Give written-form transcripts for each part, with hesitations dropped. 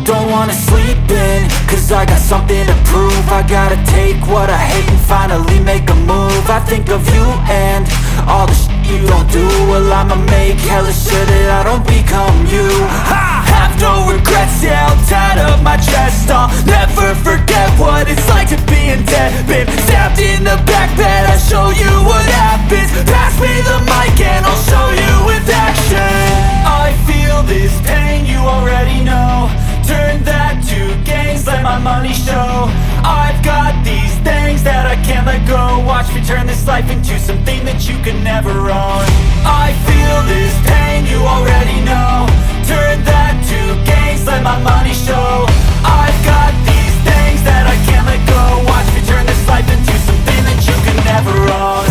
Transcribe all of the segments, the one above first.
Don't wanna sleep in, cause I got something to prove. I gotta take what I hate and finally make a move. I think of you and all the shit you don't do. Well, I'ma make hella sure that I don't become you. I have no regrets, yeah, I'll tie up my chest. I'll never forget what it's like to be in debt. Been stabbed in the back bed, I'll show you what happens. Pass me the mic and I'll show you with action. I feel this pain, you already know. Turn that to gains, let my money show. I've got these things that I can't let go. Watch me turn this life into something that you can never own. I feel this pain, you already know. Turn that to gains, let my money show. I've got these things that I can't let go. Watch me turn this life into something that you can never own.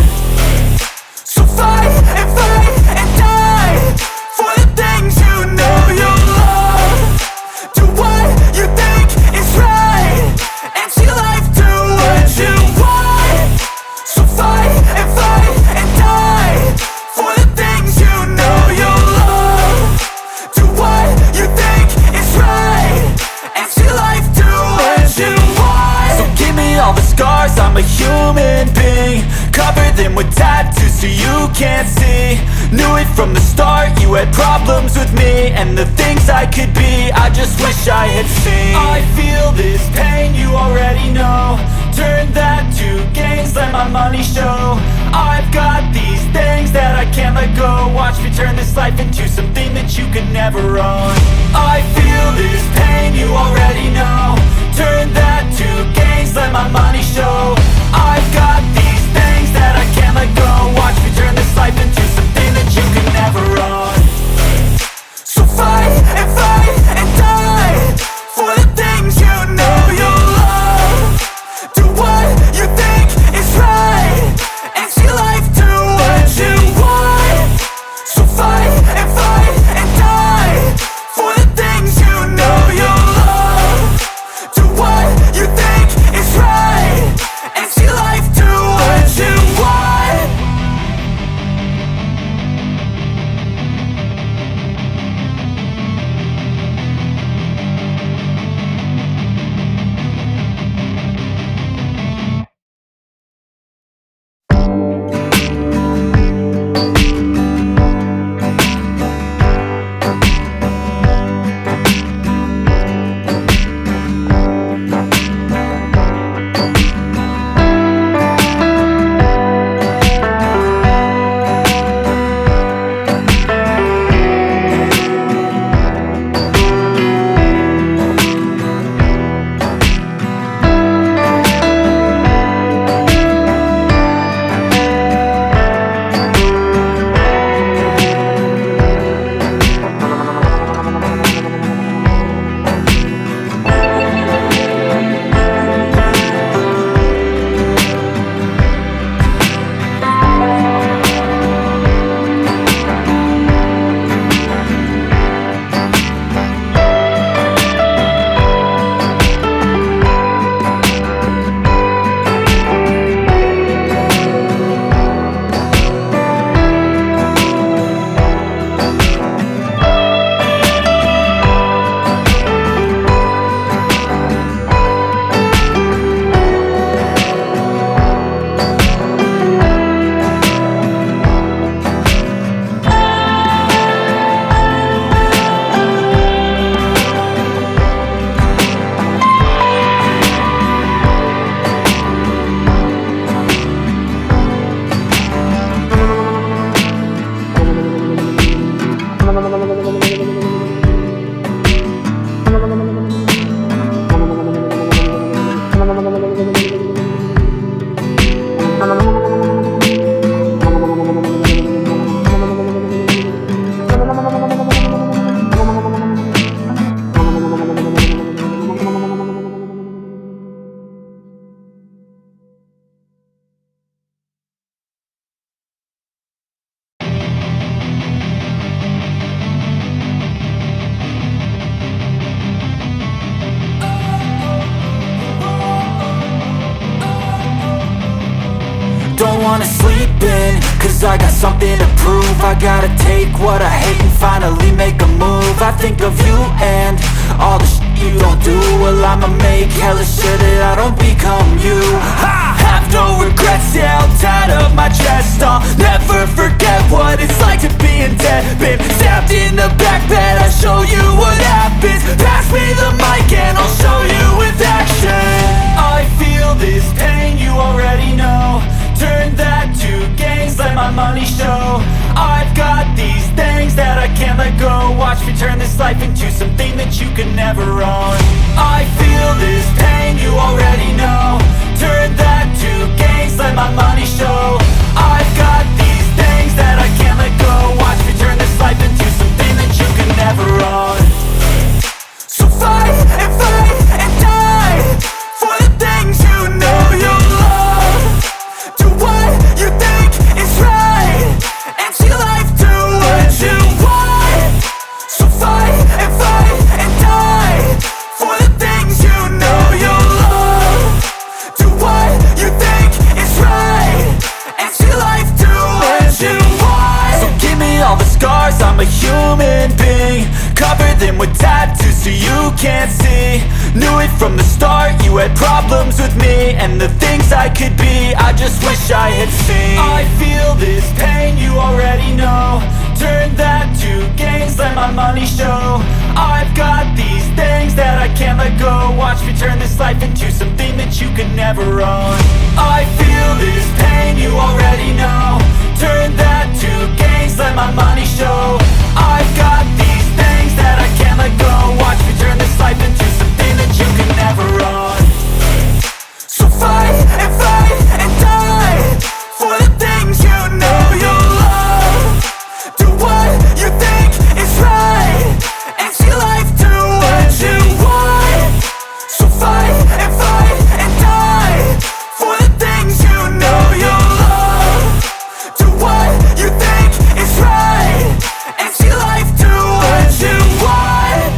So fight and die for the things you know you love. Do what you think is right, and see life do what you want. So fight and die for the things you know you love. Do what you think is right, and see life do what you want. So give me all the scars, I'm a human being. Cover them with tattoos so you can't see. Knew it from the start, you had problems with me and the things I could be, I just wish I had seen. I feel this pain, you already know. Turn that to gains, let my money show. I've got these things that I can't let go. Watch me turn this life into something that you can never own. I feel this pain, you already know. Turn that to gains, let my money show. I've got these things that I can't let go. Watch me turn this life into something that you can never own. So fight and die for the things you know you love. Do what you think is right, and see life do what you want. So fight and die for the things you know you love. cause I got something to prove. I gotta take what I hate and finally make a move. I think of you and all the shit you don't do. Well, I'ma make hella sure that I don't become you. I have no regrets, yeah, I'll tie up my chest. I'll never forget what it's like to be in debt. Been stabbed in the back bed, I'll show you what happens. Pass me the mic and I'll show you with action. I feel this pain, you already know. Turn that to gains, let my money show. I've got these things that I can't let go. Watch me turn this life into something that you can never own. I feel this pain, you already know. Turn that to gains, let my money show. I've got these things that I can't let go. Watch me turn this life into something that you can never own. So fight and die for the things you know you love. Do what you think is right and see life do what you want. So fight and die for the things you know you love. Do what you think is right and see life do what you want. So give me all the scars, I'm a human being. Cover them with tattoos so you can't see. Knew it from the start, you had problems with me and the things I could be, I just wish I had seen. I feel this pain, you already know. Turn that to gains, let my money show. I've got these things that I can't let go. Watch me turn this life into something that you can never own. I feel this pain, you already know. Turn that to gains, let my money show. I've got these things that I can't let go. Watch me turn this life into something that you can never own. So fight and die for the things you know you love. Do what you think is right and see life do what you want. So fight and die for the things you know you love. Do what you think is right and see life do what you want.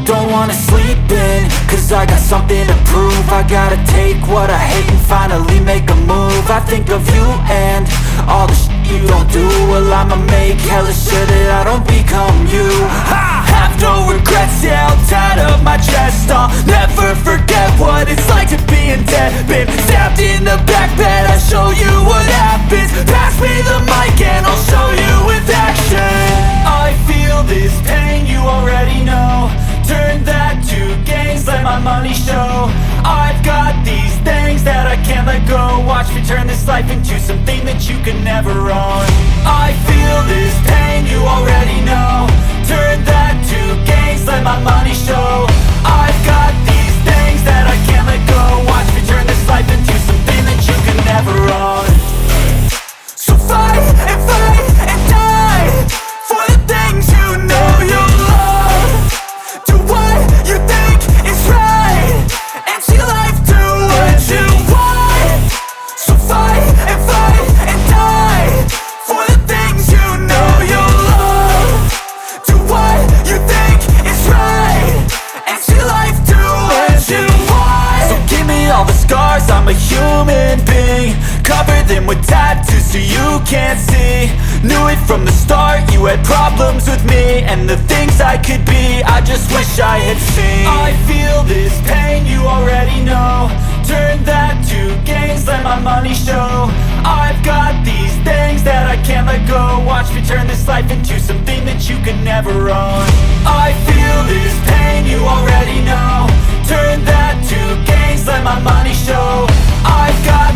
Don't wanna sleep in, cause I got something to prove. I gotta take what I hate and finally make a move. I think of you and all the shit you don't do. Well, I'ma make hella sure that I don't become you. I have no regrets, yeah, I'll tie up my chest. I'll never forget what it's like to be in debt. Been stabbed in the back bed, I'll show you what happens. Pass me the mic and I'll show you with action. I feel this pain, you already know. Turn that to gains, let my money show. I've got these things that I can't let go. Watch me turn this life into something that you can never own. I feel this pain, you already know. Turn that to gains, let my money show. I've got these things that I can't let go. Watch me turn this life into something that you can never own. So fight and die for the things you know you love. Do what you think is right and see life do what you want. So fight and die for the things you know you love. Do what you think is right and see life do what you want. So give me all the scars, I'm a human being. Cover them with tattoos so you can't see. Knew it from the start, you had problems with me and the things I could be, I just wish I had seen. I feel this pain, you already know. Turn that to gains, let my money show. I've got these things that I can't let go. Watch me turn this life into something that you can never own. I feel this pain, you already know. Turn that to gains, let my money show. I've got